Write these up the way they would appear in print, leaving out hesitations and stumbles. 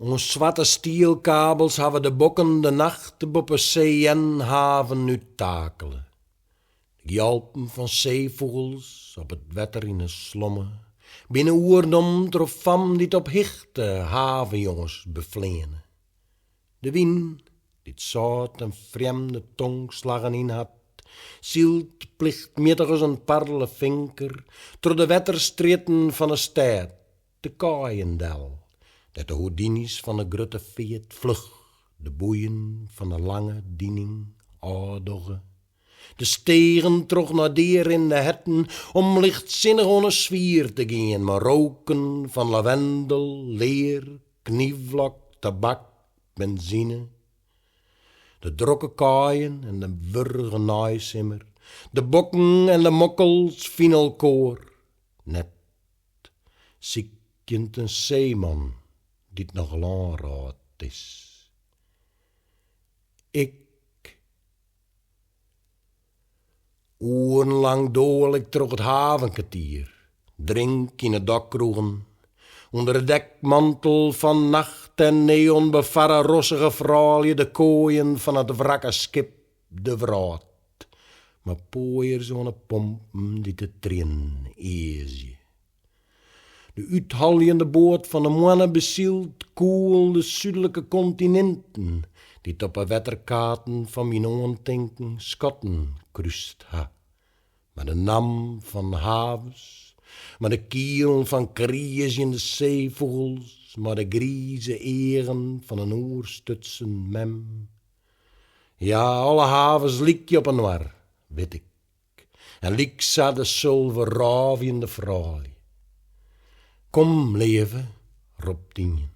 Ons zwarte stielkabels hebben de bokken de nacht op een CN-haven uittakelen. De jalpen van zeevogels op het wetter in een slomme. Binnen oerdom trofam dit op hichte havenjongens bevleenen. De wien, dit zout en vreemde tongslagen in had, zielt plichtmetig als een parle vinker, door de wetterstreten van een stad, de Kaaiendel, dat de houdini's van de grutte veet vlug, de boeien van de lange diening aardoggen. De stegen trog naar deer in de hetten om lichtzinnig onder zwier te gaan, maar roken van lavendel, leer, knievlak, tabak, benzine. De drokke kaaien en de wurge naaisimmer, de bokken en de mokkels finalkoor. Net ziekjend een zeeman die het nog langeraad is. Ik urenlang dool ik trog het havenkwartier, drink in het dakkroegen, onder de dekmantel van nacht en neon bevarre rossige fraalje de kooien van het wrakke skip de vraat. Maar pooier zo'n pompen die te trin eesje. De uithaljende boot van de mannen bezielt koel de zuidelijke continenten, die op de wetterkaarten van mijn ondenken schatten krust ha. Maar de nam van havens, maar de kiel van kriers in de zeevogels, maar de grieze eren van een oerstutsen mem. Ja, alle havens liek je op een war, weet ik, en liek za de zilver raviende vrouw. Kom, leven, roept Tien,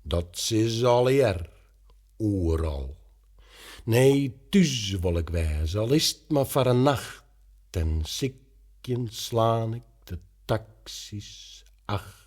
dat is al eer, overal. Nee, thuis wil ik wezen, al is het maar voor een nacht, en zikjen slaan ik de taxis, ach.